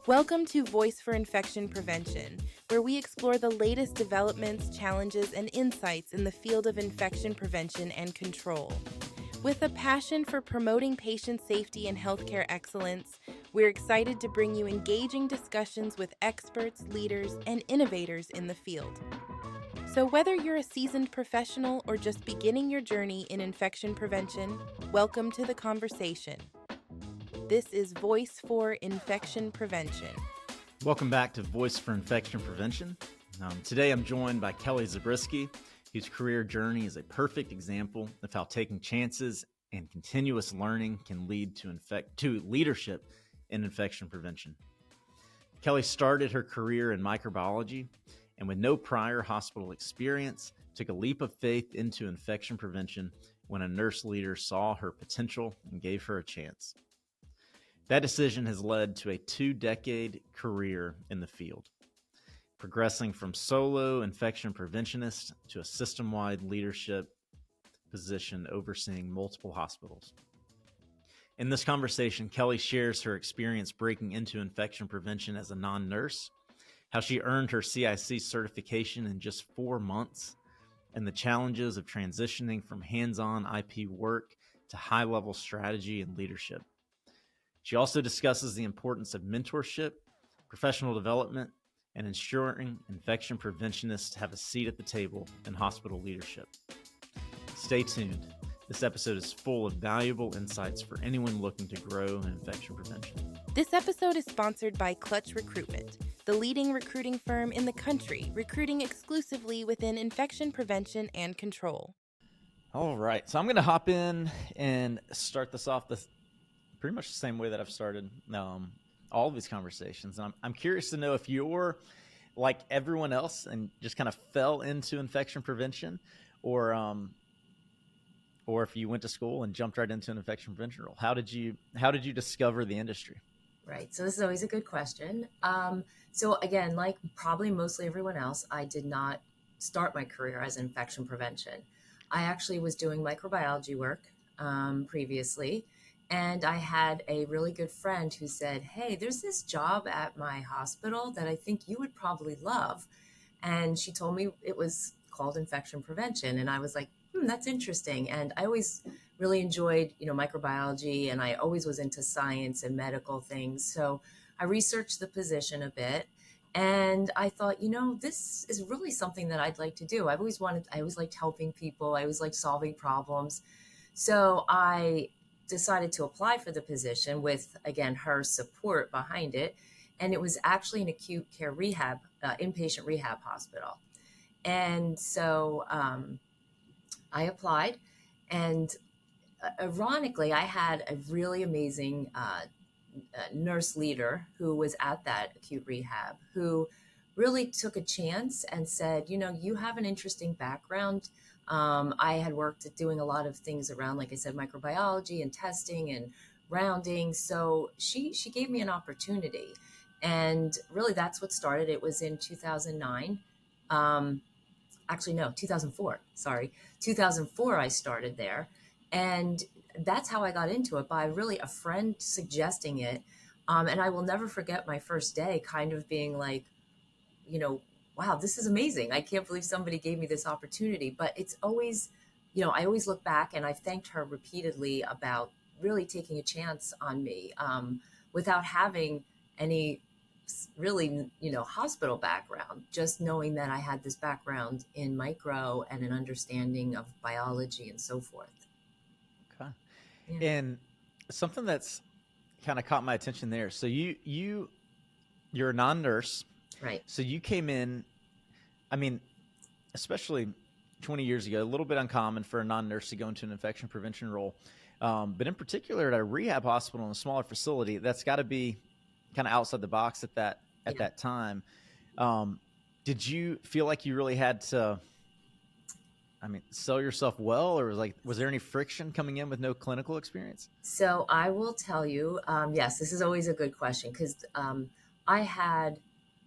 Welcome to Voice for Infection Prevention, where we explore the latest developments, challenges, and insights in the field of infection prevention and control. With a passion for promoting patient safety and healthcare excellence, we're excited to bring you engaging discussions with experts, leaders, and innovators in the field. So whether you're a seasoned professional or just beginning your journey in infection prevention, welcome to the conversation. This is Voice for Infection Prevention. Welcome back to Voice for Infection Prevention. Today I'm joined by Kelly Zabriskie, whose career journey is a perfect example of how taking chances and continuous learning can lead to leadership in infection prevention. Kelly started her career in microbiology and with no prior hospital experience, took a leap of faith into infection prevention when a nurse leader saw her potential and gave her a chance. That decision has led to a 2-decade career in the field, progressing from solo infection preventionist to a system-wide leadership position overseeing multiple hospitals. In this conversation, Kelly shares her experience breaking into infection prevention as a non-nurse, how she earned her CIC certification in just 4 months, and the challenges of transitioning from hands-on IP work to high-level strategy and leadership. She also discusses the importance of mentorship, professional development, and ensuring infection preventionists have a seat at the table in hospital leadership. Stay tuned. This episode is full of valuable insights for anyone looking to grow in infection prevention. This episode is sponsored by Clutch Recruitment, the leading recruiting firm in the country, recruiting exclusively within infection prevention and control. All right, so I'm going to hop in and start this off pretty much the same way that I've started all of these conversations. And I'm curious to know if you're like everyone else and just kind of fell into infection prevention, or if you went to school and jumped right into an infection prevention role. How did you discover the industry? Right. So this is always a good question. So again, like probably mostly everyone else, I did not start my career as infection prevention. I actually was doing microbiology work previously. And I had a really good friend who said, hey, there's this job at my hospital that I think you would probably love. And she told me it was called infection prevention. And I was like, that's interesting. And I always really enjoyed, microbiology, and I always was into science and medical things. So I researched the position a bit, and I thought, this is really something that I'd like to do. I always liked helping people. I always liked solving problems. So I decided to apply for the position with, again, her support behind it. And it was actually an acute care rehab, inpatient rehab hospital. And so I applied, and ironically, I had a really amazing nurse leader who was at that acute rehab, who really took a chance and said, you have an interesting background. I had worked at doing a lot of things around, like I said, microbiology and testing and rounding. So she gave me an opportunity. And really that's what started. It was in 2009. 2004. Sorry. 2004, I started there. And that's how I got into it, by really a friend suggesting it. And I will never forget my first day kind of being like, wow, this is amazing. I can't believe somebody gave me this opportunity. But it's always, I always look back, and I've thanked her repeatedly about really taking a chance on me without having any really, hospital background, just knowing that I had this background in micro and an understanding of biology and so forth. Okay. Yeah. And something that's kind of caught my attention there. So you're a non-nurse. Right. So you came in, especially 20 years ago, a little bit uncommon for a non-nurse to go into an infection prevention role. But in particular at a rehab hospital in a smaller facility, that's got to be kind of outside the box at that time. Did you feel like you really had to, sell yourself well, or was there any friction coming in with no clinical experience? So I will tell you, yes, this is always a good question, because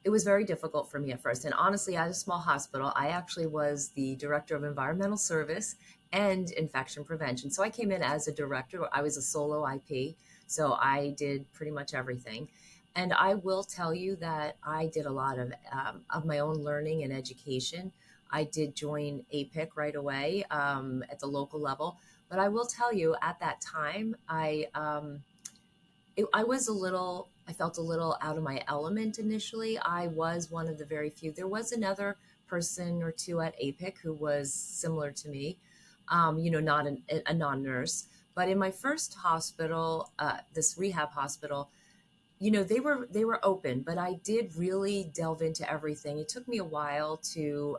it was very difficult for me at first. And honestly, at a small hospital, I actually was the director of environmental service and infection prevention. So I came in as a director. I was a solo IP. So I did pretty much everything. And I will tell you that I did a lot of my own learning and education. I did join APIC right away at the local level. But I will tell you, at that time, I was a little, I felt a little out of my element initially. I was one of the very few. There was another person or two at APIC who was similar to me, not a non-nurse. But in my first hospital, this rehab hospital, they were open, but I did really delve into everything. It took me a while to,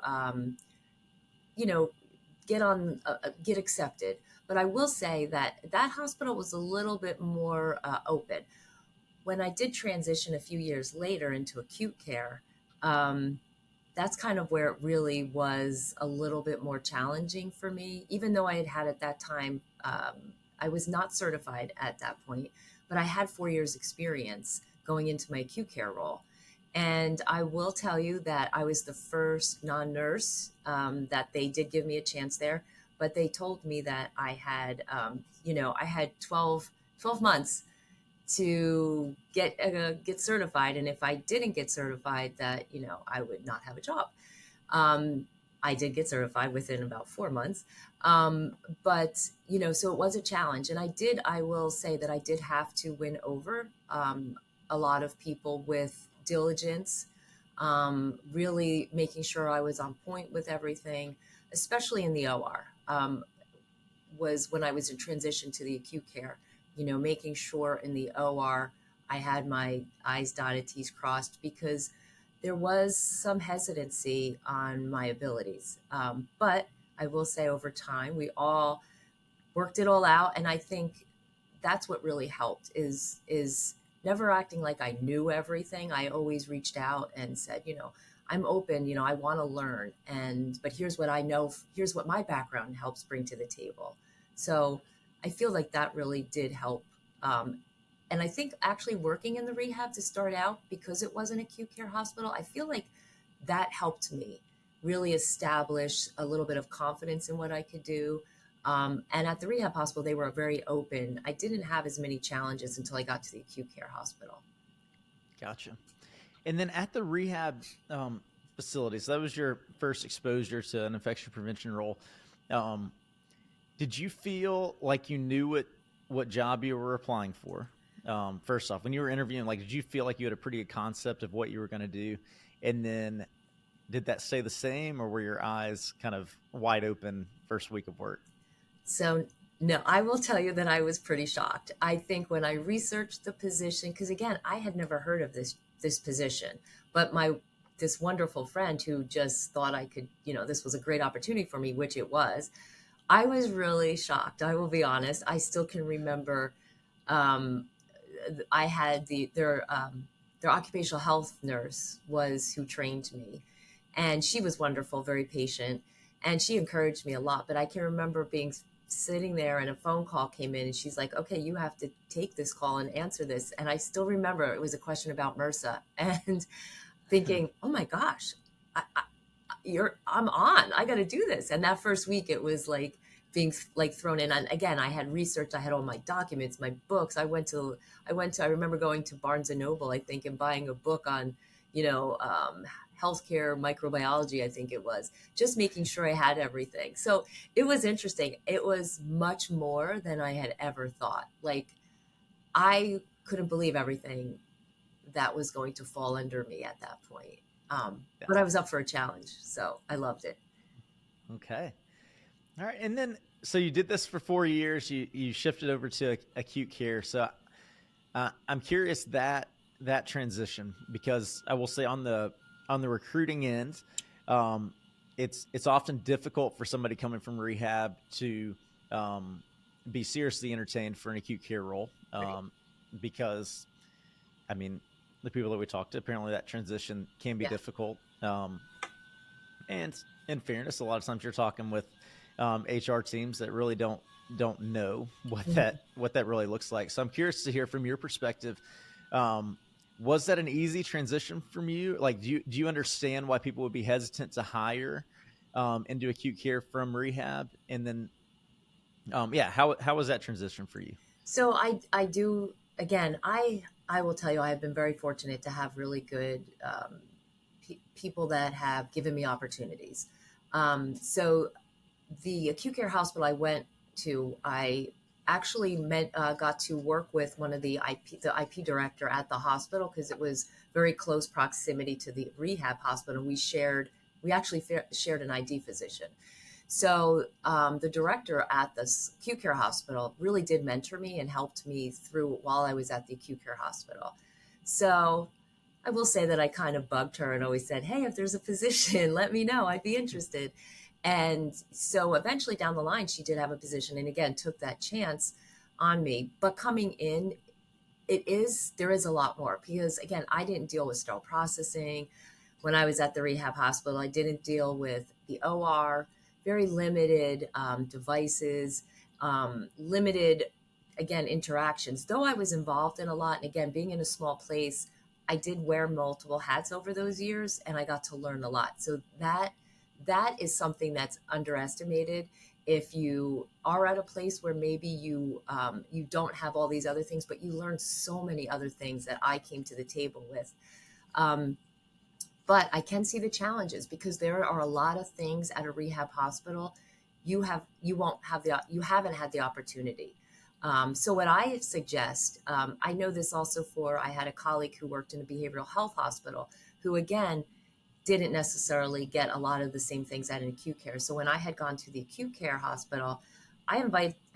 you know, get accepted. But I will say that that hospital was a little bit more open. When I did transition a few years later into acute care, um, that's kind of where it really was a little bit more challenging for me, even though I had at that time, I was not certified at that point, but I had 4 years experience going into my acute care role. And I will tell you that I was the first non-nurse that they did give me a chance there, but they told me that I had 12 months to get certified, and if I didn't get certified, that I would not have a job. Um, I did get certified within about 4 months, but so it was a challenge, and I will say that I did have to win over a lot of people with diligence, really making sure I was on point with everything, especially in the OR. Was when I was in transition to the acute care, making sure in the OR I had my I's dotted, T's crossed, because there was some hesitancy on my abilities. But I will say over time, we all worked it all out. And I think that's what really helped is never acting like I knew everything. I always reached out and said, I'm open, I want to learn. But here's what I know. Here's what my background helps bring to the table. So I feel like that really did help. And I think actually working in the rehab to start out, because it was an acute care hospital, I feel like that helped me really establish a little bit of confidence in what I could do. And at the rehab hospital, they were very open. I didn't have as many challenges until I got to the acute care hospital. Gotcha. And then at the rehab facility, so that was your first exposure to an infection prevention role. Did you feel like you knew what job you were applying for? First off, when you were interviewing, did you feel like you had a pretty good concept of what you were going to do? And then did that stay the same, or were your eyes kind of wide open first week of work? So no, I will tell you that I was pretty shocked. I think when I researched the position, because again, I had never heard of this position, but this wonderful friend who just thought I could, this was a great opportunity for me, which it was. I was really shocked. I will be honest. I still can remember. I had their occupational health nurse was who trained me, and she was wonderful, very patient, and she encouraged me a lot. But I can remember sitting there, and a phone call came in, and she's like, "Okay, you have to take this call and answer this." And I still remember it was a question about MRSA, and thinking, "Oh my gosh, I'm on. I got to do this." And that first week, it was like being thrown in. And again, I had researched. I had all my documents, my books. I remember going to Barnes and Noble, I think, and buying a book on, healthcare microbiology. I think it was just making sure I had everything. So it was interesting. It was much more than I had ever thought. I couldn't believe everything that was going to fall under me at that point. But I was up for a challenge, so I loved it. Okay. All right. And then, so you did this for 4 years, you shifted over to acute care. So I'm curious that transition, because I will say on the recruiting end, it's often difficult for somebody coming from rehab to be seriously entertained for an acute care role. Because the people that we talked to, apparently that transition can be difficult. And in fairness, a lot of times you're talking with HR teams that really don't know what that really looks like. So I'm curious to hear from your perspective. Was that an easy transition from you? Do you understand why people would be hesitant to hire into acute care from rehab? And then, how was that transition for you? So I do again, I will tell you, I have been very fortunate to have really good people that have given me opportunities. So the acute care hospital I went to, I actually got to work with one of the IP director at the hospital, because it was very close proximity to the rehab hospital. We actually shared an ID physician. So the director at this acute care hospital really did mentor me and helped me through while I was at the acute care hospital. So I will say that I kind of bugged her and always said, hey, if there's a position, let me know. I'd be interested. And so eventually down the line, she did have a position, and again, took that chance on me. But coming in, there is a lot more, because again, I didn't deal with sterile processing. When I was at the rehab hospital, I didn't deal with the OR, very limited devices, limited, again, interactions. Though I was involved in a lot, and again, being in a small place, I did wear multiple hats over those years, and I got to learn a lot. So that is something that's underestimated. If you are at a place where maybe you don't have all these other things, but you learn so many other things that I came to the table with. But I can see the challenges, because there are a lot of things at a rehab hospital you haven't had the opportunity. So what I suggest, I know this also I had a colleague who worked in a behavioral health hospital, who again didn't necessarily get a lot of the same things at an acute care. So when I had gone to the acute care hospital, I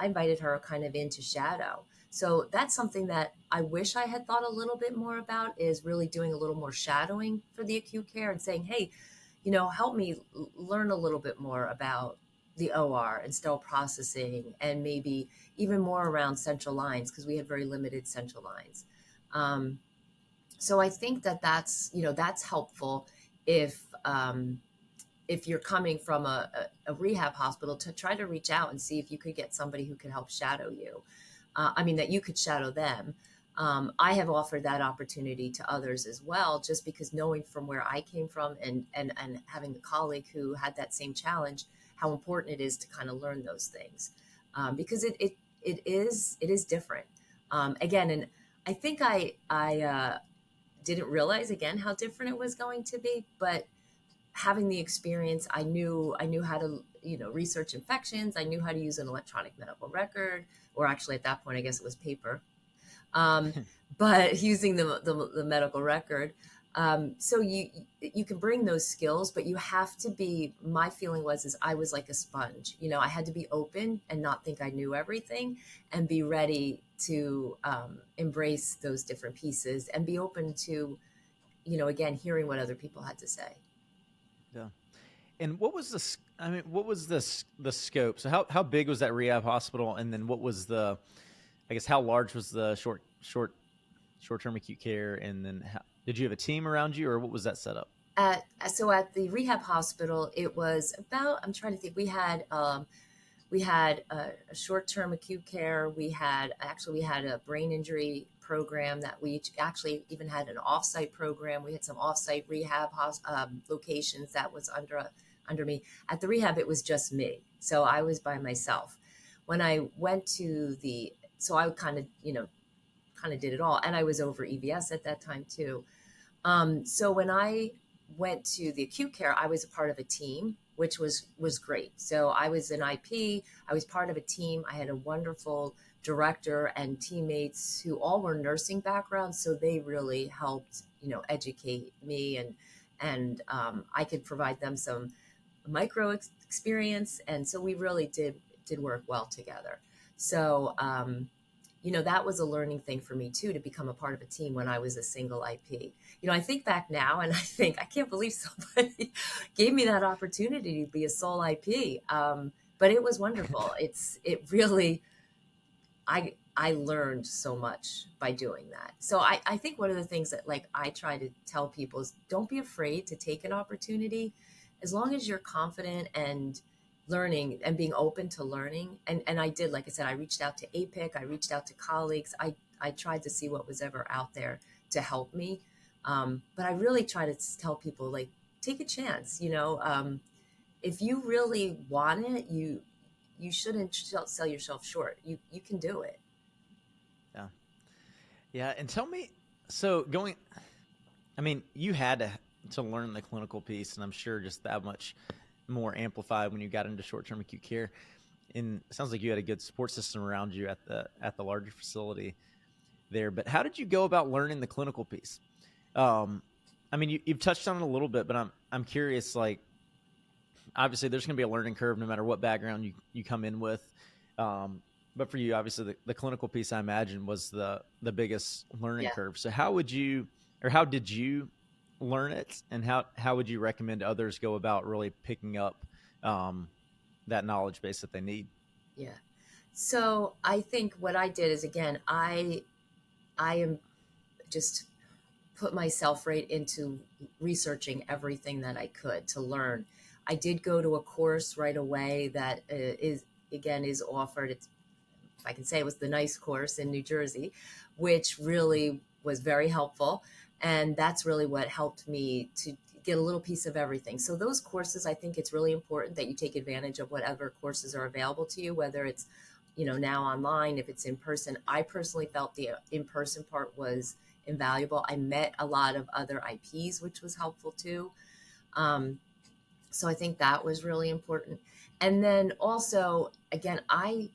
invited her kind of in to shadow. So that's something that I wish I had thought a little bit more about, is really doing a little more shadowing for the acute care and saying, hey, help me learn a little bit more about the OR and sterile processing, and maybe even more around central lines, because we had very limited central lines. So I think that's helpful if you're coming from a rehab hospital, to try to reach out and see if you could get somebody who could help shadow you. That you could shadow them. I have offered that opportunity to others as well, just because knowing from where I came from, and having a colleague who had that same challenge, how important it is to kind of learn those things, because it is different. Again, and I think I didn't realize again how different it was going to be, but having the experience, I knew how to research infections. I knew how to use an electronic medical record, or actually at that point I guess it was paper, but using the medical record. So you can bring those skills, but you have to be. My feeling is I was like a sponge. I had to be open and not think I knew everything, and be ready to embrace those different pieces, and be open to again, hearing what other people had to say. Yeah. And what was the scope? So how big was that rehab hospital? And then what was how large was the short-term acute care? And then did you have a team around you, or what was that set up? So at the rehab hospital, it was about, I'm trying to think, we had a short-term acute care. We had a brain injury program that we actually even had an off-site program. We had some off-site rehab locations that was under me. At the rehab, it was just me. So I was by myself. When I went to so I kind of did it all. And I was over EVS at that time too. So when I went to the acute care, I was a part of a team, which was great. So I was an IP, I was part of a team. I had a wonderful director and teammates who all were nursing backgrounds. So they really helped, educate me, and I could provide them some micro experience. And so we really did work well together. So, that was a learning thing for me too, to become a part of a team when I was a single IP. I think back now and I can't believe somebody gave me that opportunity to be a sole IP. But it was wonderful. It really, I learned so much by doing that. So I think one of the things that I try to tell people is, don't be afraid to take an opportunity, as long as you're confident and learning and being open to learning. And I did, like I said, I reached out to APIC, I reached out to colleagues. I tried to see what was ever out there to help me. But I really try to tell people, take a chance, if you really want it, you shouldn't sell yourself short. You can do it. Yeah. Yeah. And tell me, so you had to learn the clinical piece, and I'm sure just that much more amplified when you got into short-term acute care. And it sounds like you had a good support system around you at the larger facility there. But how did you go about learning the clinical piece? You've touched on it a little bit, but I'm curious. Like, obviously, there's going to be a learning curve no matter what background you come in with. But for you, obviously, the clinical piece, I imagine, was the biggest learning Yeah. curve. So how did you learn it, and how would you recommend others go about really picking up that knowledge base that they need? Yeah. So I think what I did is, again, I am just put myself right into researching everything that I could to learn. I did go to a course right away that is offered. It's, if I can say, it was the NICE course in New Jersey, which really was very helpful. And that's really what helped me to get a little piece of everything. So those courses, I think it's really important that you take advantage of whatever courses are available to you, whether it's, now online, if it's in person. I personally felt the in-person part was invaluable. I met a lot of other IPs, which was helpful too. So I think that was really important. And then also, again, I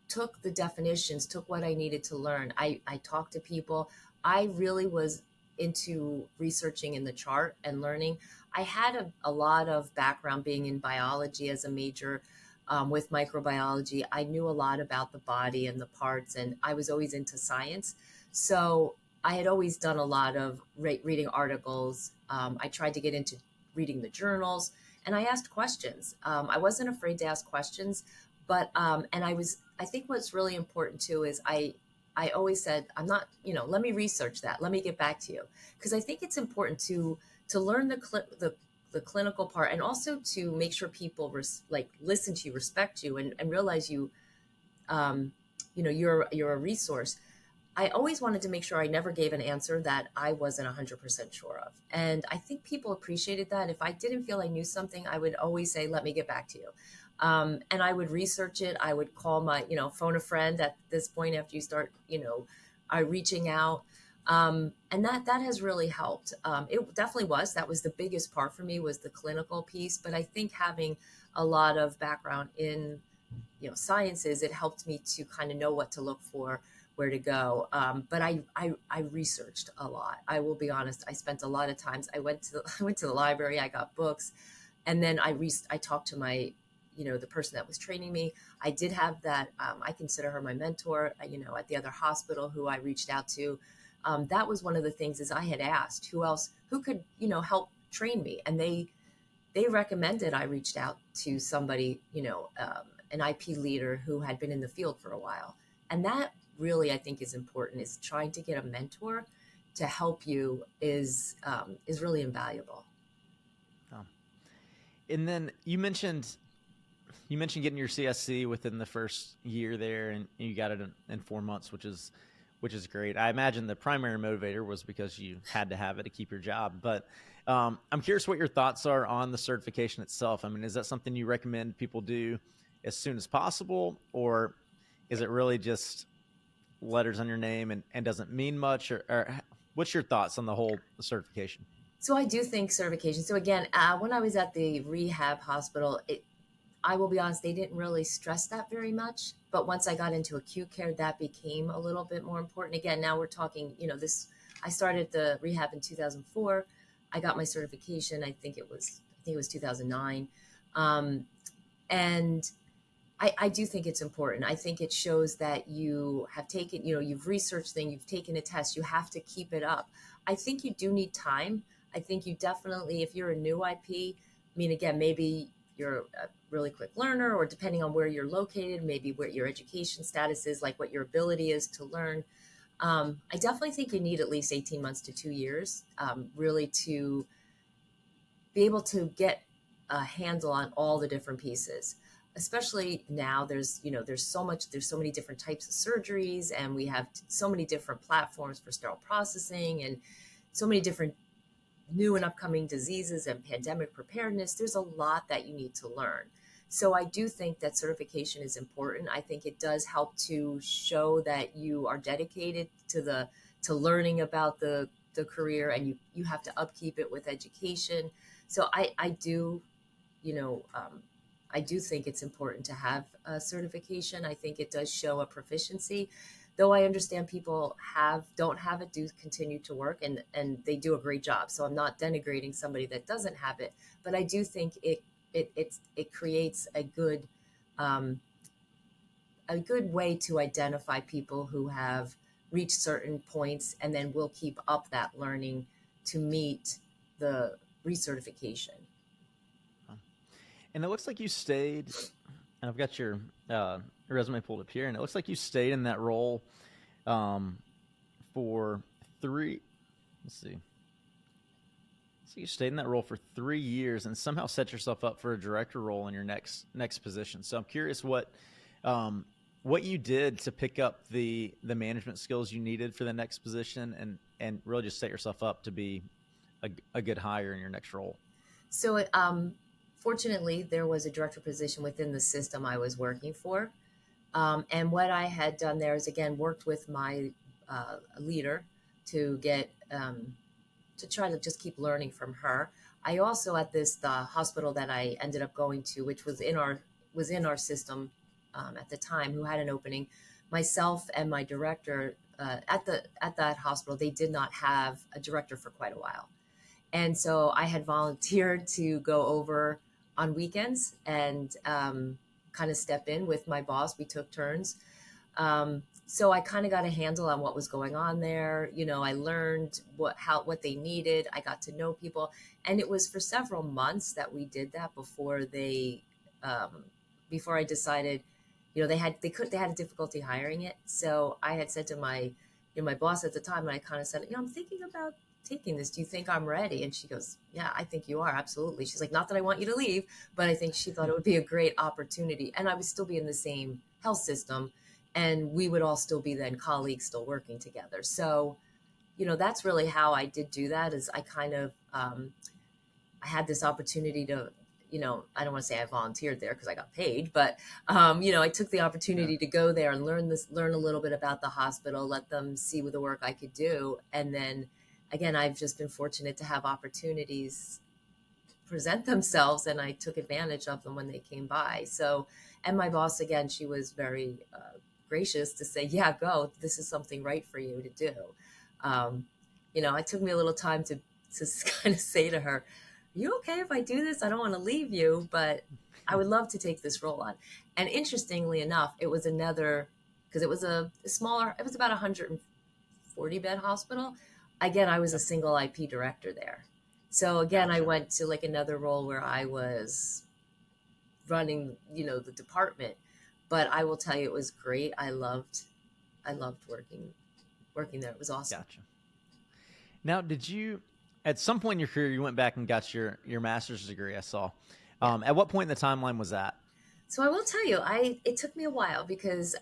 took the definitions, took what I needed to learn. I talked to people. I really was into researching in the chart and learning. I had a lot of background being in biology as a major, with microbiology. I knew a lot about the body and the parts, and I was always into science. So I had always done a lot of reading articles. I tried to get into reading the journals, and I asked questions. I wasn't afraid to ask questions, but and I think what's really important too is I always said, I'm not, let me research that. Let me get back to you. Because I think it's important to learn the clinical part, and also to make sure people listen to you, respect you, and realize um, you're a resource. I always wanted to make sure I never gave an answer that I wasn't 100% sure of. And I think people appreciated that. If I didn't feel I knew something, I would always say, let me get back to you. And I would research it. I would call phone a friend at this point after you start, reaching out. And that has really helped. It definitely was. That was the biggest part for me, was the clinical piece. But I think having a lot of background in, sciences, it helped me to kind of know what to look for, where to go. But I researched a lot. I will be honest. I spent a lot of times. I went to the library. I got books, and then I talked to my, the person that was training me. I did have that. I consider her my mentor. At the other hospital who I reached out to. That was one of the things, is I had asked who could help train me, and they recommended I reached out to somebody, an IP leader who had been in the field for a while. And that really, I think, is important, is trying to get a mentor to help you is really invaluable. Oh. And then you mentioned getting your CIC within the first year there, and you got it in 4 months, which is great. I imagine the primary motivator was because you had to have it to keep your job. But I'm curious what your thoughts are on the certification itself. I mean, is that something you recommend people do as soon as possible, or is it really just letters on your name and doesn't mean much? Or what's your thoughts on the whole certification? So I do think certification. So again, when I was at the rehab hospital, I will be honest, they didn't really stress that very much. But once I got into acute care, that became a little bit more important. Again, now we're talking, I started the rehab in 2004. I got my certification. I think it was 2009. And I do think it's important. I think it shows that you have taken, you've researched things, you've taken a test, you have to keep it up. I think you do need time. I think you definitely, if you're a new IP, again, maybe you're a really quick learner, or depending on where you're located, maybe what your education status is, like what your ability is to learn. I definitely think you need at least 18 months to 2 years, really, to be able to get a handle on all the different pieces. Especially now, there's so many different types of surgeries, and we have so many different platforms for sterile processing, and so many different new and upcoming diseases and pandemic preparedness. There's a lot that you need to learn. So I do think that certification is important. I think it does help to show that you are dedicated to learning about the career, and you have to upkeep it with education. So I do, you know, I do think it's important to have a certification. I think it does show a proficiency, though I understand people don't have it, do continue to work, and they do a great job. So I'm not denigrating somebody that doesn't have it, but I do think it creates um, a good way to identify people who have reached certain points and then will keep up that learning to meet the recertification. And it looks like you stayed, and I've got your resume pulled up here, and it looks like you stayed in that role for three. Let's see. So you stayed in that role for 3 years and somehow set yourself up for a director role in your next position. So I'm curious what you did to pick up the management skills you needed for the next position, and really just set yourself up to be a good hire in your next role. So fortunately, there was a director position within the system I was working for. And what I had done there is, again, worked with my leader to get to try to just keep learning from her. I also, at the hospital that I ended up going to, which was in our system at the time, who had an opening, myself and my director at that hospital, they did not have a director for quite a while. And so I had volunteered to go over on weekends and kind of step in with my boss. We took turns. So I kind of got a handle on what was going on there. You know, I learned what they needed. I got to know people. And it was for several months that we did that before before I decided, you know, they had a difficulty hiring it. So I had said to my boss at the time, and I kind of said, you know, I'm thinking about taking this. Do you think I'm ready? And she goes, yeah, I think you are. Absolutely. She's like, not that I want you to leave, but I think she thought it would be a great opportunity. And I would still be in the same health system, and we would all still be then colleagues still working together. So, you know, that's really how I did do that. Is I kind of, I had this opportunity to, you know, I don't want to say I volunteered there because I got paid, but, you know, I took the opportunity to go there and learn a little bit about the hospital, let them see what the work I could do. And then again, I've just been fortunate to have opportunities present themselves, and I took advantage of them when they came by. So, and my boss, again, she was very gracious to say, yeah, go, this is something right for you to do. You know, it took me a little time to kind of say to her, are you okay if I do this? I don't want to leave you, but I would love to take this role on. And interestingly enough, it was because it was a smaller, it was about 140 bed hospital. Again, I was a single IP director there. So again, gotcha. I went to like another role where I was running, you know, the department, but I will tell you, it was great. I loved working there. It was awesome. Gotcha. Now, did you, at some point in your career, you went back and got your master's degree, I saw. Yeah. At what point in the timeline was that? So I will tell you, it took me a while because,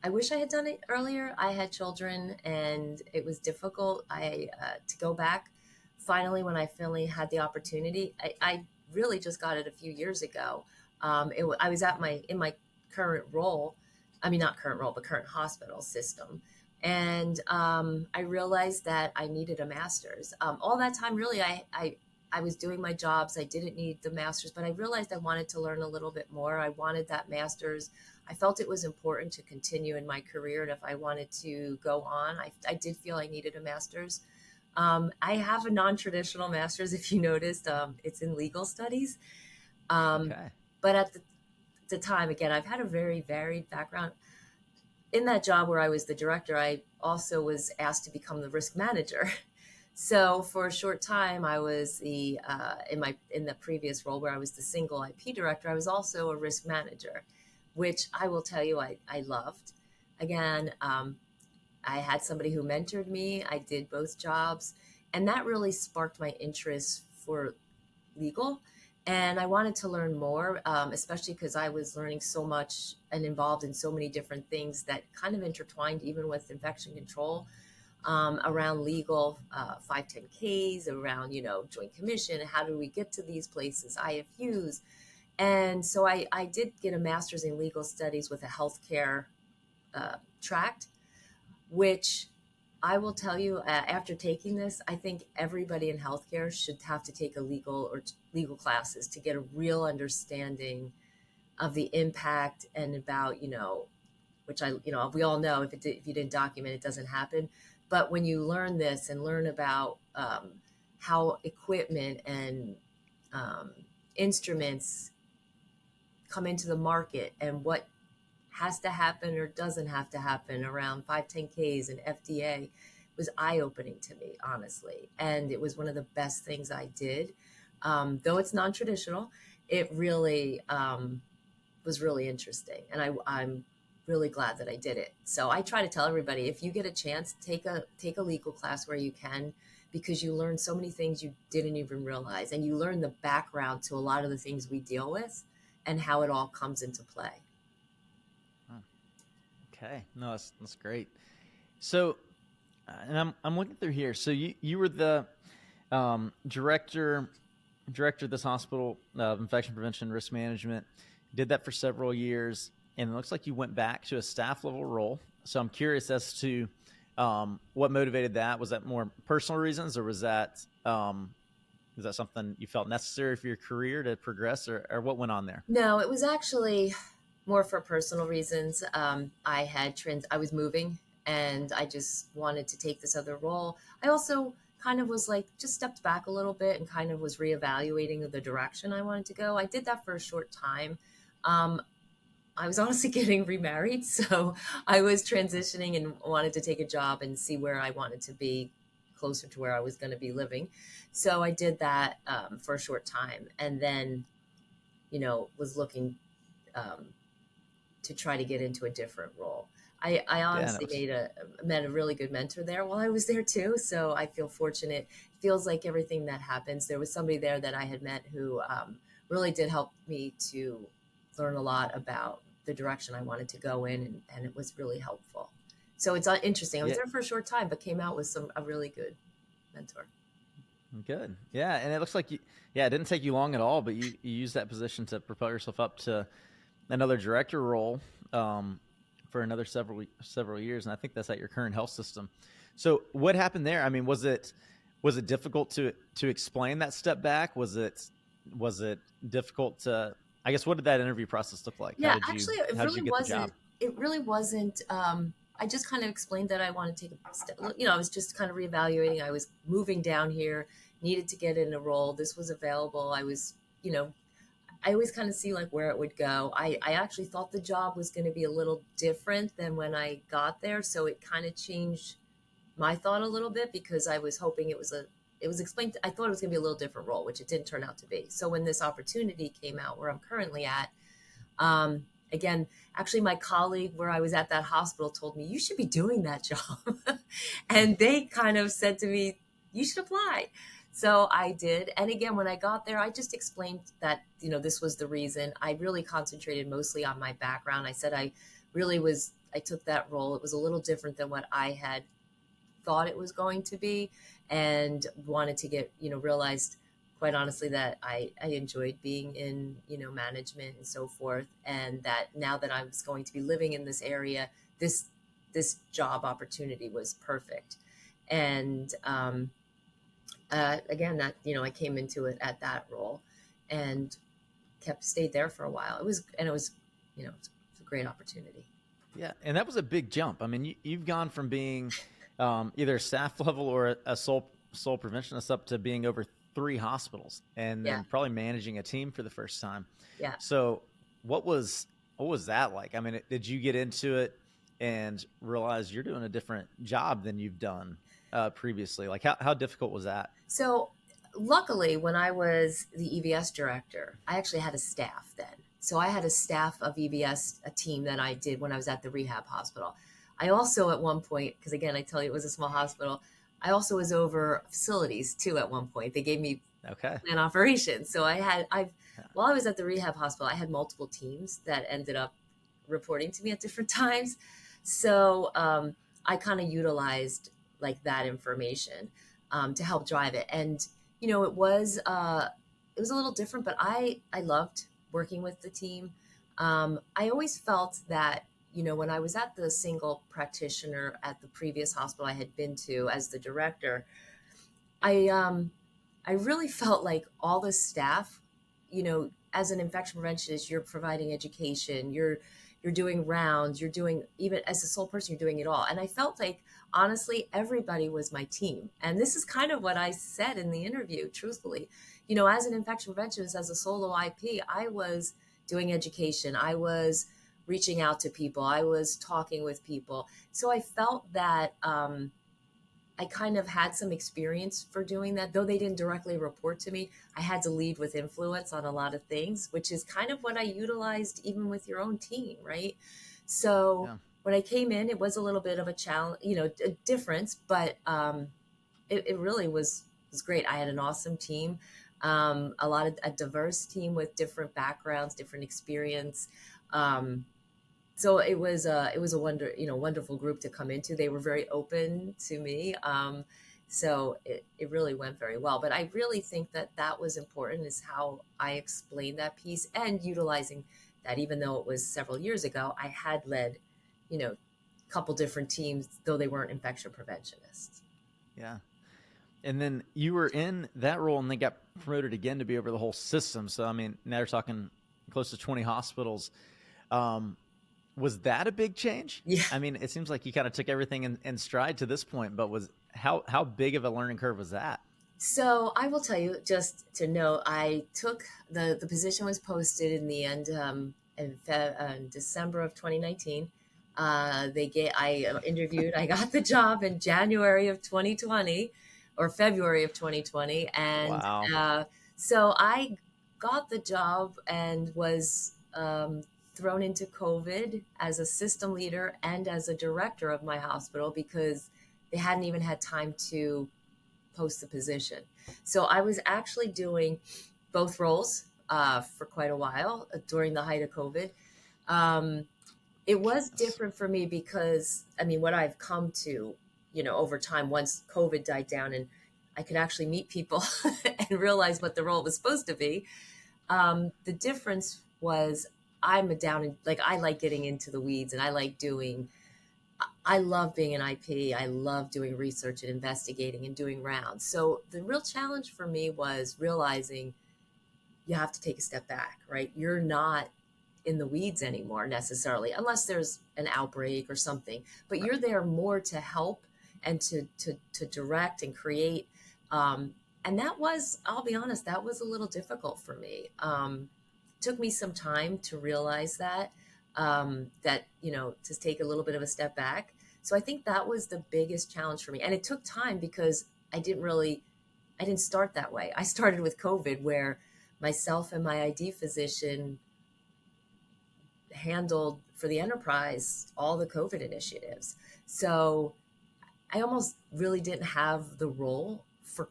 I wish I had done it earlier. I had children and it was difficult. To go back. Finally, when I finally had the opportunity, I really just got it a few years ago. I was in my current role. I mean, not current role, but current hospital system. And I realized that I needed a master's. All that time, really, I was doing my jobs. I didn't need the master's, but I realized I wanted to learn a little bit more. I wanted that master's. I felt it was important to continue in my career. And if I wanted to go on, I did feel I needed a master's. I have a non-traditional master's, if you noticed. It's in legal studies. Okay. But at the time, again, I've had a very varied background. In that job where I was the director, I also was asked to become the risk manager. So for a short time, I was in the previous role where I was the single IP director. I was also a risk manager, which I will tell you I loved. Again, I had somebody who mentored me. I did both jobs, and that really sparked my interest for legal. And I wanted to learn more, especially because I was learning so much and involved in so many different things that kind of intertwined even with infection control, around legal 510Ks, around, you know, Joint Commission. How do we get to these places, IFUs? And so I did get a master's in legal studies with a healthcare tract, which I will tell you, after taking this, I think everybody in healthcare should have to take a legal classes to get a real understanding of the impact and about, which we all know if you didn't document, it doesn't happen. But when you learn this and learn about how equipment and um, instruments come into the market and what has to happen or doesn't have to happen around 510Ks and FDA was eye-opening to me, honestly. And it was one of the best things I did. Though it's non-traditional, it really was really interesting. And I'm really glad that I did it. So I try to tell everybody, if you get a chance, take a legal class where you can, because you learn so many things you didn't even realize. And you learn the background to a lot of the things we deal with and how it all comes into play. Okay, no, that's great. So, and I'm looking through here. So you were the director of this hospital of infection prevention and risk management. Did that for several years, and it looks like you went back to a staff level role. So I'm curious as to what motivated that. Was that more personal reasons, or was that something you felt necessary for your career to progress, or what went on there? No, it was actually more for personal reasons. I was moving and I just wanted to take this other role. I also kind of was like, just stepped back a little bit and kind of was reevaluating the direction I wanted to go. I did that for a short time. I was honestly getting remarried, so I was transitioning and wanted to take a job and see where I wanted to be closer to where I was going to be living. So I did that for a short time, and then, was looking to try to get into a different role. I honestly met a really good mentor there while I was there too. So I feel fortunate. It feels like everything that happens, there was somebody there that I had met who really did help me to learn a lot about the direction I wanted to go in, and it was really helpful. So it's interesting. I was there for a short time, but came out with a really good mentor. Good. Yeah. And it looks like it didn't take you long at all, but you used that position to propel yourself up to another director role for another several years. And I think that's at your current health system. So what happened there? I mean, was it difficult to explain that step back? Was it difficult to, I guess, what did that interview process look like? Yeah, actually, it really wasn't. I just kind of explained that I wanted to take a step. I was just kind of reevaluating. I was moving down here, needed to get in a role. This was available. I was, I always kind of see like where it would go. I actually thought the job was going to be a little different than when I got there. So it kind of changed my thought a little bit, because I was hoping it was explained. I thought it was going to be a little different role, which it didn't turn out to be. So when this opportunity came out where I'm currently at, again, actually my colleague where I was at that hospital told me, you should be doing that job. And they kind of said to me, you should apply. So I did. And again, when I got there, I just explained that, this was the reason. I really concentrated mostly on my background. I said I took that role. It was a little different than what I had thought it was going to be, and wanted to get, realized quite honestly that I enjoyed being in, management and so forth. And that now that I was going to be living in this area, this job opportunity was perfect. And, again, that, I came into it at that role and stayed there for a while. It was it's a great opportunity. Yeah. And that was a big jump. I mean, you've gone from being either staff level or a sole preventionist up to being over 3 hospitals, and then probably managing a team for the first time. Yeah. So what was that like? I mean, did you get into it and realize you're doing a different job than you've done previously? Like how difficult was that? So luckily, when I was the EVS director, I actually had a staff then. So I had a staff of EVS, a team that I did when I was at the rehab hospital. I also at one point, because again, I tell you it was a small hospital, I also was over facilities too at one point. They gave me plan operations. So while I was at the rehab hospital, I had multiple teams that ended up reporting to me at different times. So I kind of utilized like that information to help drive it. And, it was a little different, but I loved working with the team. I always felt that, when I was at the single practitioner at the previous hospital I had been to as the director, I really felt like all the staff, as an infection preventionist, you're providing education, you're doing rounds, you're doing, even as a sole person, you're doing it all. And I felt like, honestly, everybody was my team. And this is kind of what I said in the interview, truthfully. As an infection preventionist, as a solo IP, I was doing education. I was reaching out to people. I was talking with people. So I felt that I kind of had some experience for doing that. Though they didn't directly report to me, I had to lead with influence on a lot of things, which is kind of what I utilized even with your own team, right? So when I came in, it was a little bit of a challenge, a difference, but it really was great. I had an awesome team, a diverse team with different backgrounds, different experience. So it was a wonderful group to come into. They were very open to me. So it really went very well. But I really think that was important, is how I explained that piece, and utilizing that, even though it was several years ago, I had led, a couple different teams, though they weren't infection preventionists. Yeah. And then you were in that role and then got promoted again to be over the whole system. So, I mean, now you're talking close to 20 hospitals. Was that a big change? Yeah. I mean, it seems like you kind of took everything in stride to this point, but how big of a learning curve was that? So I will tell you, just to know, I took the position was posted in the end in December of 2019. I interviewed, I got the job in January of 2020 or February of 2020. And wow. So I got the job and was thrown into COVID as a system leader and as a director of my hospital, because they hadn't even had time to post the position. So I was actually doing both roles for quite a while during the height of COVID. It was different for me because, I mean, what I've come to, over time, once COVID died down and I could actually meet people and realize what the role was supposed to be. The difference was, I like getting into the weeds, and I love being an IP. I love doing research and investigating and doing rounds. So the real challenge for me was realizing you have to take a step back, right? You're not in the weeds anymore necessarily, unless there's an outbreak or something, but you're there more to help and to direct and create. And that was, I'll be honest, that was a little difficult for me. Took me some time to realize that to take a little bit of a step back. So I think that was the biggest challenge for me. And it took time because I didn't start that way. I started with COVID, where myself and my ID physician handled for the enterprise all the COVID initiatives. So I almost really didn't have the role for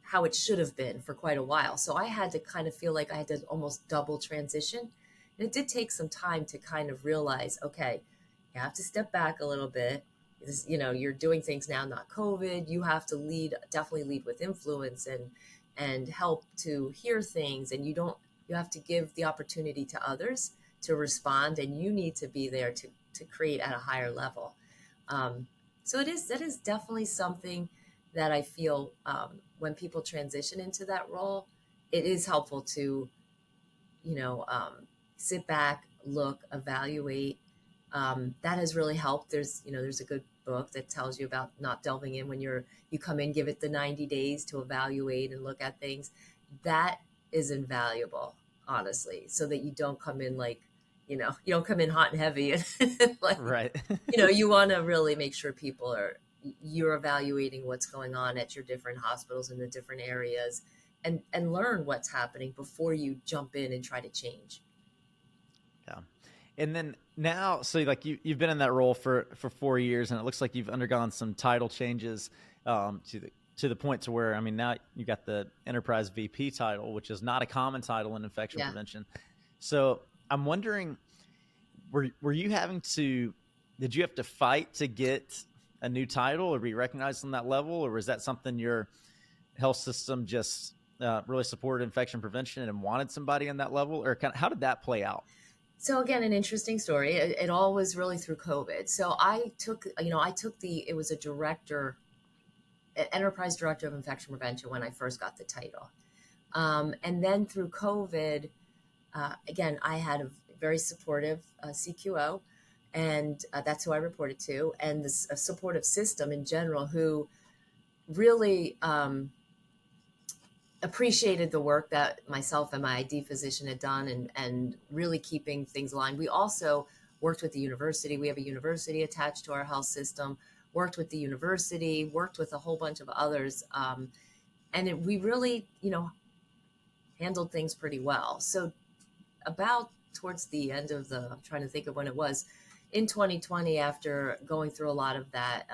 how it should have been for quite a while. So I had to kind of feel like I had to almost double transition. And it did take some time to kind of realize, okay, you have to step back a little bit. You're doing things now, not COVID. You have to definitely lead with influence and help to hear things. And you have to give the opportunity to others to respond, and you need to be there to create at a higher level. So that is definitely something that I feel when people transition into that role, it is helpful to, sit back, look, evaluate. That has really helped. There's a good book that tells you about not delving in when you come in, give it the 90 days to evaluate and look at things. That is invaluable, honestly, so that you don't come in you don't come in hot and heavy. Right. You want to really make sure you're evaluating what's going on at your different hospitals in the different areas, and learn what's happening before you jump in and try to change. Yeah. And then now, so you've been in that role for 4 years, and it looks like you've undergone some title changes to the point to where, I mean, now you got the Enterprise VP title, which is not a common title in infection prevention. So I'm wondering, were you did you have to fight to get a new title or be recognized on that level? Or was that something your health system just really supported infection prevention and wanted somebody in that level, or kind of how did that play out? So again, an interesting story. It all was really through COVID. So it was a director, enterprise director of infection prevention when I first got the title. And then through COVID, again, I had a very supportive CQO, and that's who I reported to, and this a supportive system in general who really appreciated the work that myself and my ID physician had done, and really keeping things aligned. We also worked with the university. We have a university attached to our health system, worked with the university, worked with a whole bunch of others. We really, handled things pretty well. So about towards the end of I'm trying to think of when it was, in 2020, after going through a lot of that,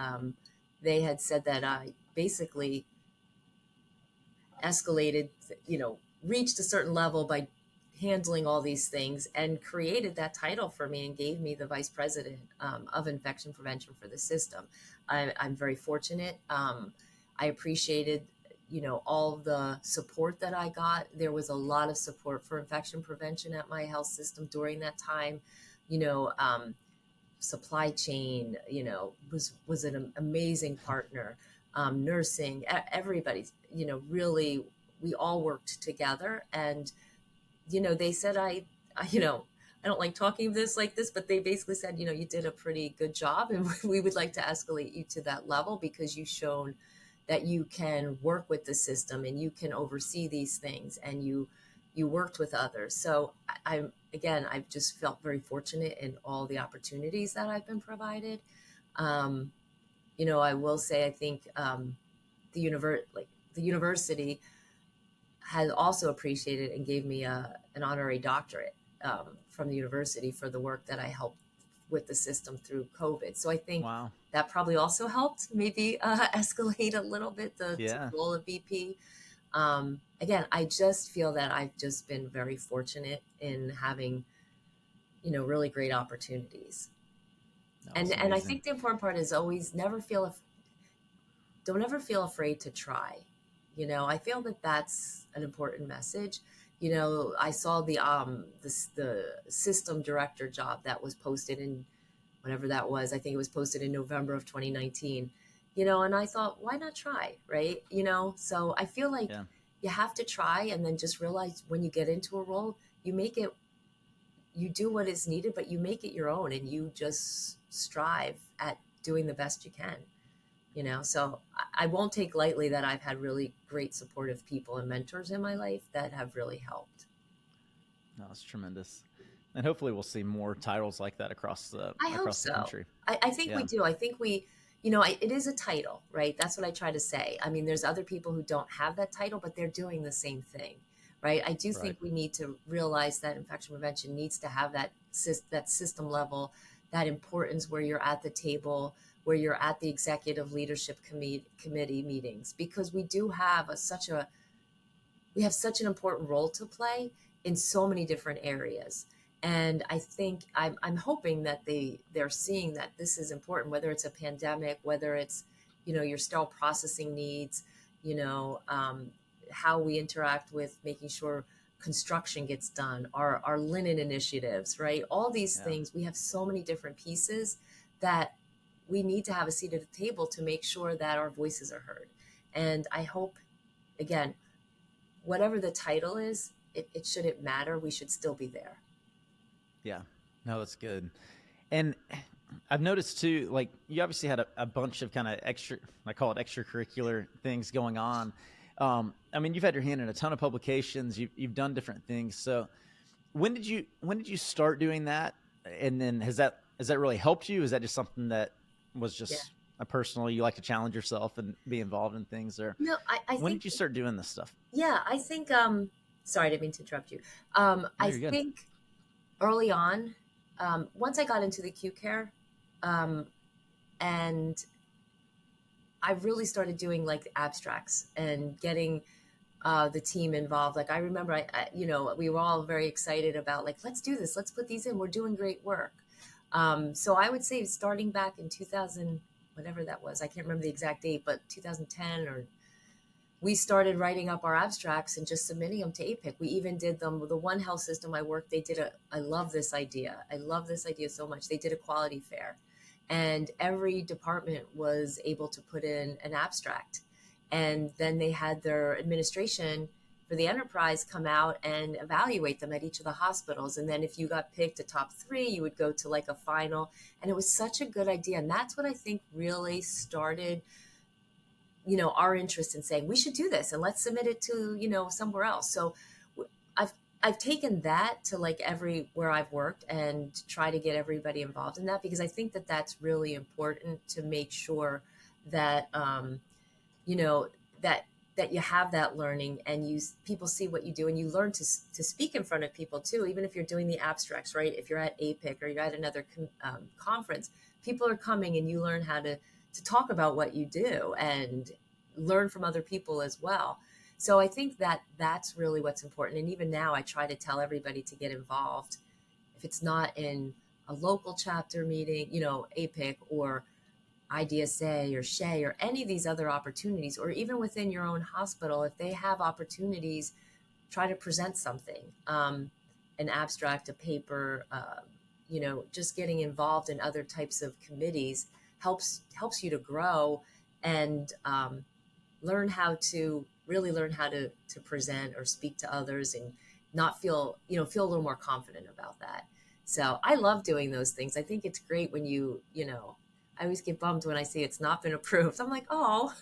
they had said that I basically escalated, reached a certain level by handling all these things, and created that title for me and gave me the vice president of infection prevention for the system. I'm very fortunate. I appreciated, all the support that I got. There was a lot of support for infection prevention at my health system during that time. Supply chain, was an amazing partner. Nursing, everybody, really, we all worked together. And, they said, I don't like talking like this, but they basically said, you did a pretty good job, and we would like to escalate you to that level because you've shown that you can work with the system and you can oversee these things, and you worked with others. So I've just felt very fortunate in all the opportunities that I've been provided. I will say, I think the university has also appreciated and gave me an honorary doctorate from the university for the work that I helped with the system through COVID. So I think that probably also helped maybe escalate a little bit the role of VP. Again, I just feel that I've just been very fortunate in having, really great opportunities. And I think the important part is always don't ever feel afraid to try. I feel that that's an important message. I saw the system director job that was posted in whatever that was. I think it was posted in November of 2019, and I thought, why not try? Right. So I feel like you have to try, and then just realize when you get into a role, you do what is needed, but you make it your own, and you just strive at doing the best you can. So I won't take lightly that I've had really great supportive people and mentors in my life that have really helped. No, that's tremendous. And hopefully we'll see more titles like that across the country. I think we do. I think it is a title, right? That's what I try to say. I mean, there's other people who don't have that title, but they're doing the same thing, right? I do think we need to realize that infection prevention needs to have that system level, that importance where you're at the table, where you're at the executive leadership committee meetings, because we do have such an important role to play in so many different areas. And I think I'm hoping that they're seeing that this is important, whether it's a pandemic, whether it's, your sterile processing needs, how we interact with making sure construction gets done, our linen initiatives, right? All these things, we have so many different pieces that we need to have a seat at the table to make sure that our voices are heard. And I hope, again, whatever the title is, it shouldn't matter. We should still be there. Yeah, no, that's good. And I've noticed too, like you obviously had a bunch of kind of I call it extracurricular things going on. I mean, you've had your hand in a ton of publications. You've done different things. So when did you start doing that? And then has that really helped you? Is that just something that was just a personal, you like to challenge yourself and be involved in things? Or no, I when did you start doing this stuff? Yeah, I think, sorry, I didn't mean to interrupt you. I think early on, once I got into the acute care, and I really started doing like abstracts and getting the team involved. Like I remember, we were all very excited about like, let's do this, let's put these in. We're doing great work. So I would say starting back in 2000, whatever that was, I can't remember the exact date, but 2010 or we started writing up our abstracts and just submitting them to APIC. We even did them with the one health system I worked. They did I love this idea. I love this idea so much. They did a quality fair, and every department was able to put in an abstract. And then they had their administration for the enterprise come out and evaluate them at each of the hospitals. And then if you got picked a top 3, you would go to like a final. And it was such a good idea. And that's what I think really started, our interest in saying we should do this and let's submit it to, somewhere else. So I've taken that to like everywhere I've worked and try to get everybody involved in that, because I think that that's really important to make sure that, that you have that learning and people see what you do, and you learn to speak in front of people too, even if you're doing the abstracts, right? If you're at APIC or you're at another conference, people are coming and you learn how to talk about what you do and learn from other people as well. So I think that that's really what's important. And even now I try to tell everybody to get involved. If it's not in a local chapter meeting, APIC or IDSA or SHE or any of these other opportunities, or even within your own hospital, if they have opportunities, try to present something, an abstract, a paper, just getting involved in other types of committees helps you to grow and learn how to present or speak to others and not feel a little more confident about that. So I love doing those things. I think it's great when I always get bummed when I see it's not been approved. I'm like, oh.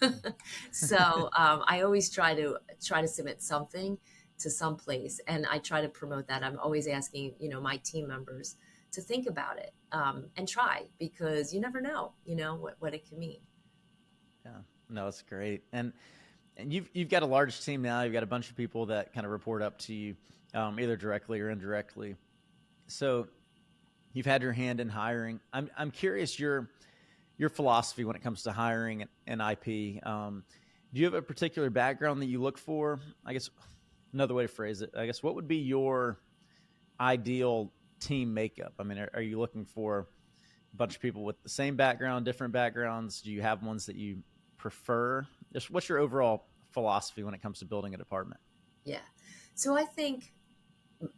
So I always try to submit something to some place, and I try to promote that. I'm always asking, my team members to think about it and try, because you never know, what it can mean. Yeah, no, that's great. And you've got a large team now. You've got a bunch of people that kind of report up to you, either directly or indirectly. So you've had your hand in hiring. I'm curious your philosophy when it comes to hiring an IP. Do you have a particular background that you look for? I guess another way to phrase it, what would be your ideal team makeup? I mean, are you looking for a bunch of people with the same background, different backgrounds? Do you have ones that you prefer? Just what's your overall philosophy when it comes to building a department? Yeah. So I think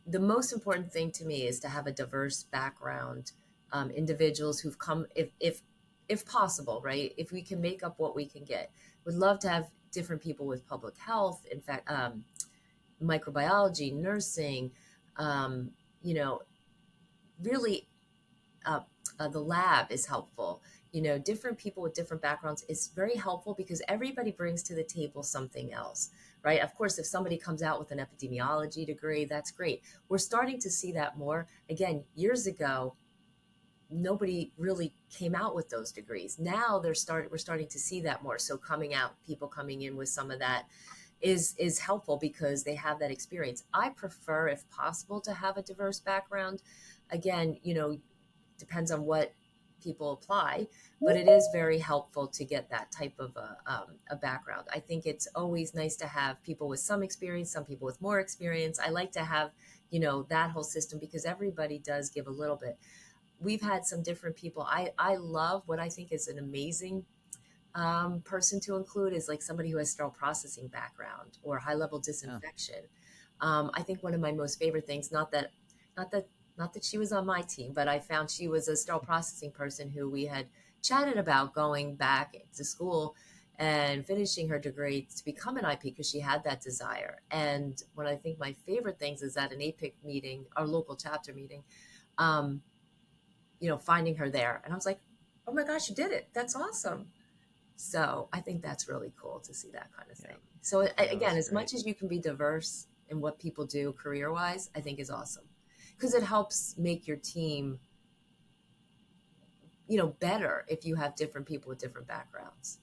the most important thing to me is to have a diverse background, individuals who've come, if possible, right? If we can make up what we can get, would love to have different people with public health, in fact, microbiology, nursing, really, the lab is helpful. Different people with different backgrounds is very helpful because everybody brings to the table something else, right? Of course, if somebody comes out with an epidemiology degree, that's great. We're starting to see that more. Again, years ago, nobody really came out with those degrees. Now we're starting to see that more. So people coming in with some of that is helpful because they have that experience. I prefer, if possible, to have a diverse background. Again, depends on what people apply, but it is very helpful to get that type of a background. I think it's always nice to have people with some experience, some people with more experience. I like to have, that whole system because everybody does give a little bit. We've had some different people. I love what I think is an amazing person to include is like somebody who has sterile processing background or high level disinfection. I think one of my most favorite things, not that she was on my team, but I found she was a sterile processing person who we had chatted about going back to school and finishing her degree to become an IP because she had that desire. And one I think my favorite things is at an APIC meeting, our local chapter meeting, finding her there. And I was like, oh my gosh, you did it. That's awesome. So I think that's really cool to see that kind of thing. So again, as much as you can be diverse in what people do career-wise, I think is awesome because it helps make your team, better if you have different people with different backgrounds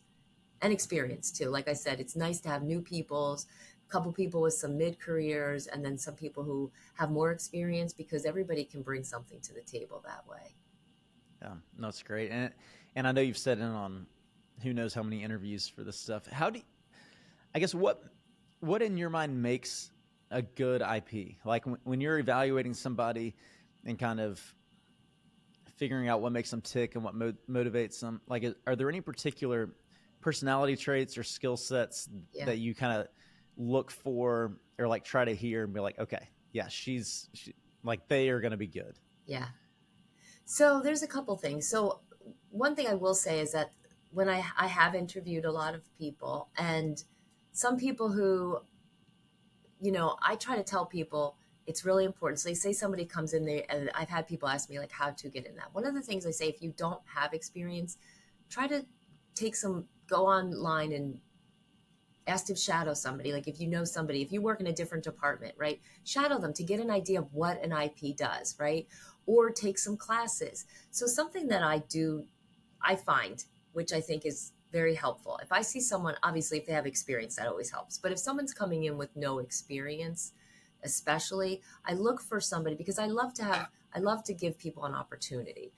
and experience too. Like I said, it's nice to have new people, a couple people with some mid-careers, and then some people who have more experience because everybody can bring something to the table that way. Yeah, no, it's great. And I know you've set in on who knows how many interviews for this stuff. What in your mind makes a good IP? Like when you're evaluating somebody and kind of figuring out what makes them tick and what motivates them, like, are there any particular personality traits or skill sets that you kind of look for or like try to hear and be like, okay, yeah, she like they are going to be good? Yeah. So there's a couple things. So one thing I will say is that when I have interviewed a lot of people, and some people who, I try to tell people it's really important. So they say somebody comes in there, and I've had people ask me like how to get in that. One of the things I say, if you don't have experience, try to go online and ask to shadow somebody. Like if you know somebody, if you work in a different department, right? Shadow them to get an idea of what an IP does, right? Or take some classes. So something that I find, which I think is very helpful. If I see someone, obviously if they have experience, that always helps. But if someone's coming in with no experience, especially, I look for somebody, because I love to give people an opportunity.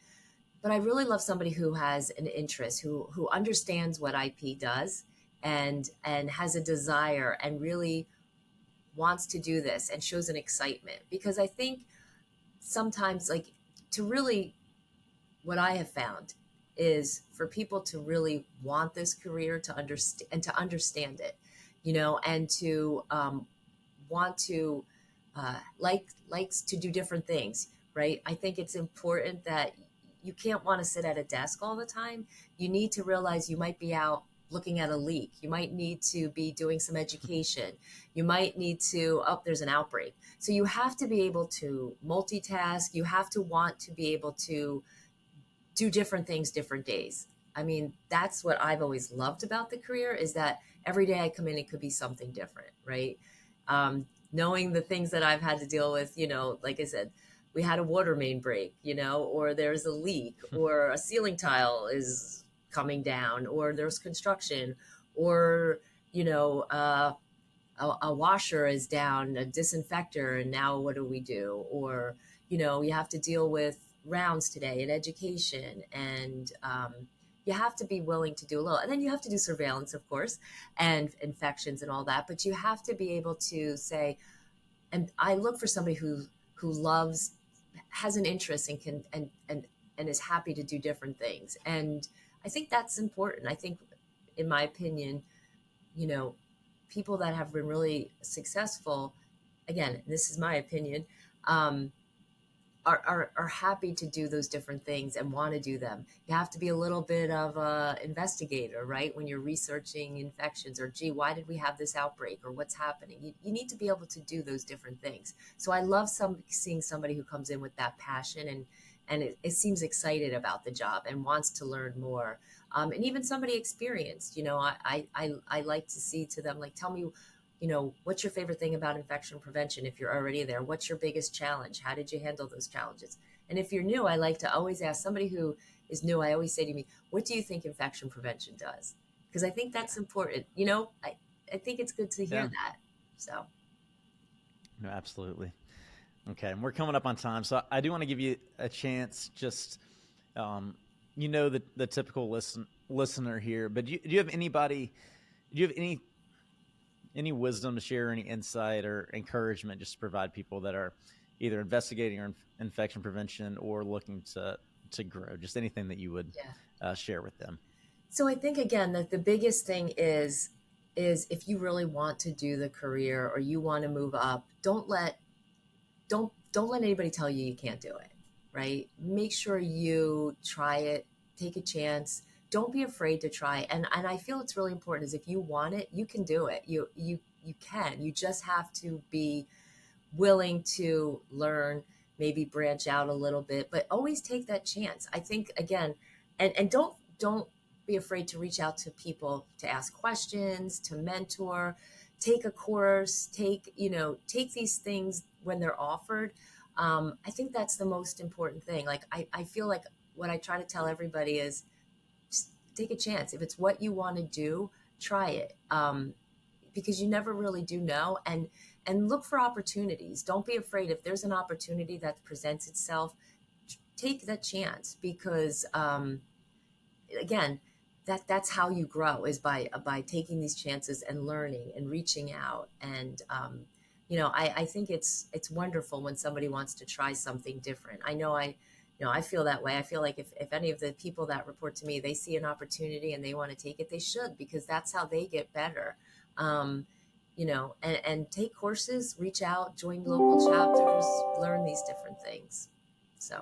But I really love somebody who has an interest, who understands what IP does, and has a desire and really wants to do this and shows an excitement. Because I think sometimes, like, to really, what I have found is for people to really want this career, to understand it, and to want to likes to do different things, right? I think it's important that you can't want to sit at a desk all the time. You need to realize you might be out looking at a leak. You might need to be doing some education. You might need to, oh, there's an outbreak. So you have to be able to multitask. You have to want to be able to do different things different days. I mean, that's what I've always loved about the career, is that every day I come in, it could be something different, right? Knowing the things that I've had to deal with, like I said, we had a water main break, or there's a leak, or a ceiling tile is coming down, or there's construction, or, a washer is down, a disinfector, and now what do we do? Or, you have to deal with rounds today in education, and you have to be willing to do a little, and then you have to do surveillance, of course, and infections and all that. But you have to be able to say, and I look for somebody who has an interest and can and is happy to do different things. And I think that's important. I think, in my opinion, people that have been really successful, again, this is my opinion, are happy to do those different things and want to do them. You have to be a little bit of a investigator, right? When you're researching infections, or, gee, why did we have this outbreak, or what's happening? You need to be able to do those different things. So I love seeing somebody who comes in with that passion, and it seems excited about the job and wants to learn more. And even somebody experienced, I like to see to them, like, tell me, what's your favorite thing about infection prevention? If you're already there, what's your biggest challenge? How did you handle those challenges? And if you're new, I like to always ask somebody who is new, I always say to me, what do you think infection prevention does? Because I think that's important. I think it's good to hear that. So. No, absolutely. Okay. And we're coming up on time. So I do want to give you a chance, just, the typical listener here, but do you have any wisdom to share, any insight or encouragement, just to provide people that are either investigating or infection prevention or looking to grow? Just anything that you would share with them. So I think, again, that the biggest thing is if you really want to do the career, or you want to move up, don't let anybody tell you can't do it, right? Make sure you try it, take a chance. Don't be afraid to try. And I feel it's really important, is if you want it, you can do it. You can. You just have to be willing to learn, maybe branch out a little bit, but always take that chance. I think, again, and don't be afraid to reach out to people, to ask questions, to mentor, take a course, take these things when they're offered. I think that's the most important thing. Like, I feel like what I try to tell everybody is, take a chance. If it's what you want to do, try it, because you never really do know. And look for opportunities. Don't be afraid. If there's an opportunity that presents itself, take that chance, because again, that's how you grow, is by taking these chances and learning and reaching out. And I think it's wonderful when somebody wants to try something different. I know I feel that way. I feel like if any of the people that report to me, they see an opportunity and they want to take it, they should, because that's how they get better. And take courses, reach out, join local chapters, learn these different things. So.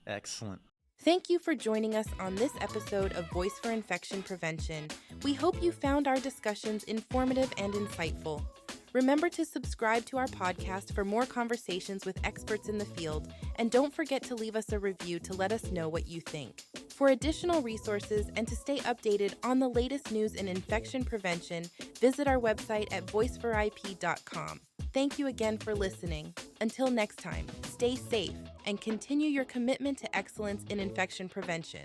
Excellent. Thank you for joining us on this episode of Voice for Infection Prevention. We hope you found our discussions informative and insightful. Remember to subscribe to our podcast for more conversations with experts in the field, and don't forget to leave us a review to let us know what you think. For additional resources and to stay updated on the latest news in infection prevention, visit our website at voiceforip.com. Thank you again for listening. Until next time, stay safe and continue your commitment to excellence in infection prevention.